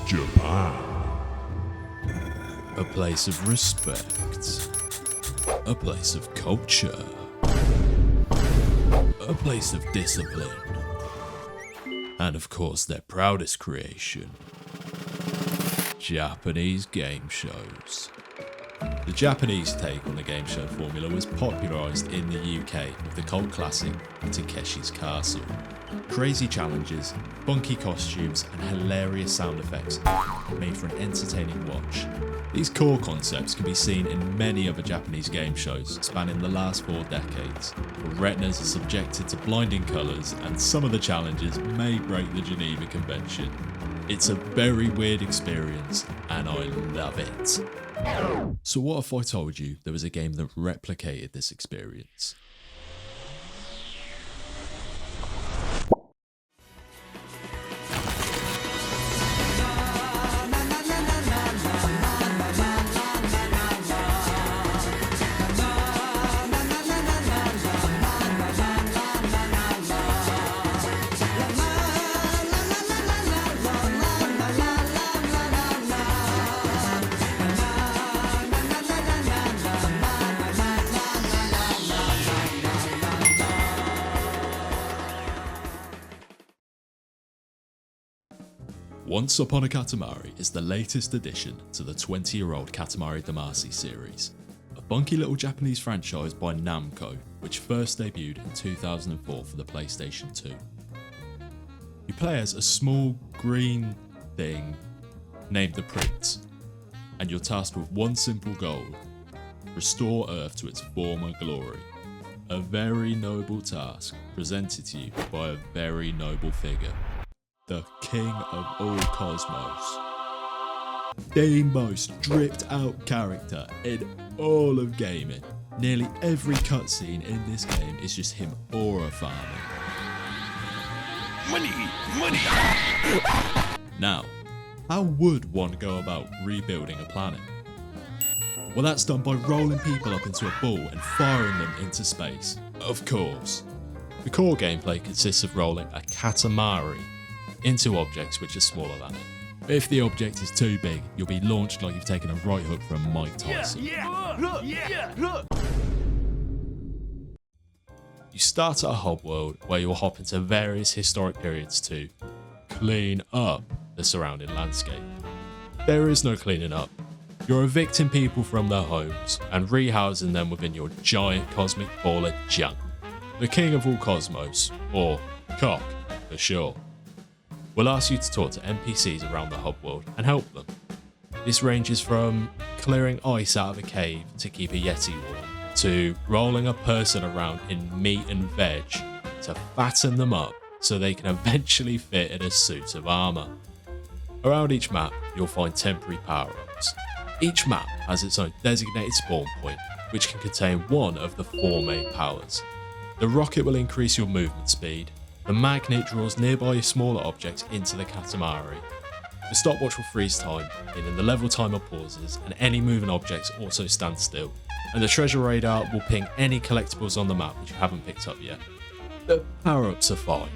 Japan. A place of respect. A place of culture. A place of discipline. And of course their proudest creation, Japanese game shows. The Japanese take on the game show formula was popularised in the UK with the cult classic Takeshi's Castle. Crazy challenges, funky costumes and hilarious sound effects made for an entertaining watch. These core concepts can be seen in many other Japanese game shows spanning the last 4 decades, where retinas are subjected to blinding colours and some of the challenges may break the Geneva Convention. It's a very weird experience and I love it. So what if I told you there was a game that replicated this experience? Once Upon a Katamari is the latest addition to the 20-year-old Katamari Damacy series, a funky little Japanese franchise by Namco, which first debuted in 2004 for the PlayStation 2. You play as a small green thing named the Prince, and you're tasked with one simple goal: restore Earth to its former glory. A very noble task presented to you by a very noble figure. The king of all cosmos. The most dripped out character in all of gaming. Nearly every cutscene in this game is just him aura farming. Money! Now, how would one go about rebuilding a planet? Well, that's done by rolling people up into a ball and firing them into space. Of course. The core gameplay consists of rolling a Katamari into objects which are smaller than it. If the object is too big, you'll be launched like you've taken a right hook from Mike Tyson. Look. You start at a hub world where you'll hop into various historic periods to clean up the surrounding landscape. There is no cleaning up. You're evicting people from their homes and rehousing them within your giant cosmic ball of junk. The king of all cosmos, or Cock for short, will ask you to talk to NPCs around the hub world and help them. This ranges from clearing ice out of a cave to keep a Yeti warm, to rolling a person around in meat and veg to fatten them up so they can eventually fit in a suit of armour. Around each map, you'll find temporary power-ups. Each map has its own designated spawn point, which can contain one of the 4 main powers. The rocket will increase your movement speed. The magnet draws nearby smaller objects into the Katamari. The stopwatch will freeze time, meaning the level timer pauses and any moving objects also stand still. And the treasure radar will ping any collectibles on the map which you haven't picked up yet. The power-ups are fine.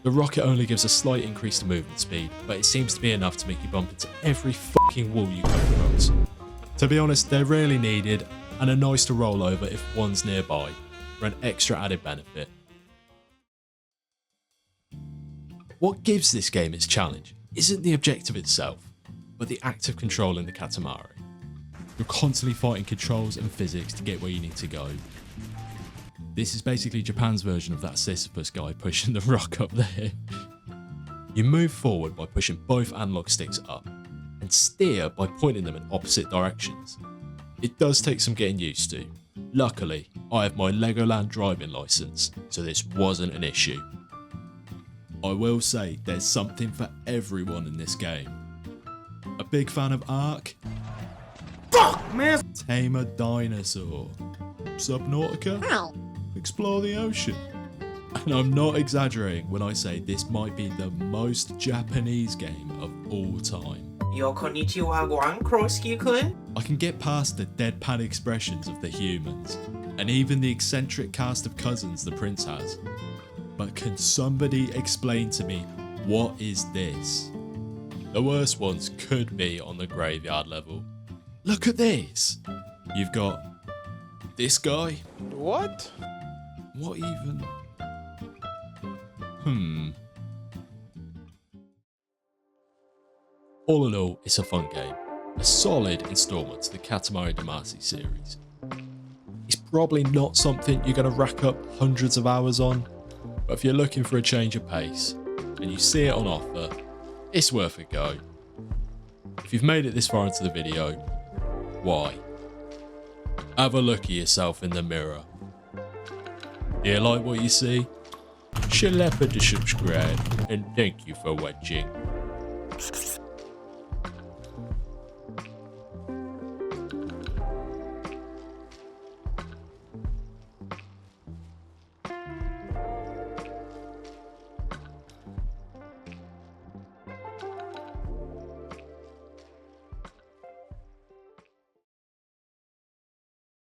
The rocket only gives a slight increase to movement speed, but it seems to be enough to make you bump into every fucking wall you come across. To be honest, they're rarely needed and are nice to roll over if one's nearby, for an extra added benefit. What gives this game its challenge isn't the objective itself, but the act of controlling the Katamari. You're constantly fighting controls and physics to get where you need to go. This is basically Japan's version of that Sisyphus guy pushing the rock up there. You move forward by pushing both analog sticks up, and steer by pointing them in opposite directions. It does take some getting used to. Luckily, I have my Legoland driving licence, so this wasn't an issue. I will say there's something for everyone in this game. A big fan of Ark? Fuck, man! Tame a dinosaur. Subnautica? Ow. Explore the ocean. And I'm not exaggerating when I say this might be the most Japanese game of all time. Yo, konnichiwa, guan, Kroski-kun? I can get past the deadpan expressions of the humans, and even the eccentric cast of cousins the prince has. But can somebody explain to me, what is this? The worst ones could be on the graveyard level. Look at this. You've got this guy. What? What even? All in all, it's a fun game. A solid installment to the Katamari Damacy series. It's probably not something you're going to rack up hundreds of hours on, but if you're looking for a change of pace and you see it on offer, it's worth a go. If you've made it this far into the video, why? Have a look at yourself in the mirror. Do you like what you see? Shall to subscribe, and thank you for watching.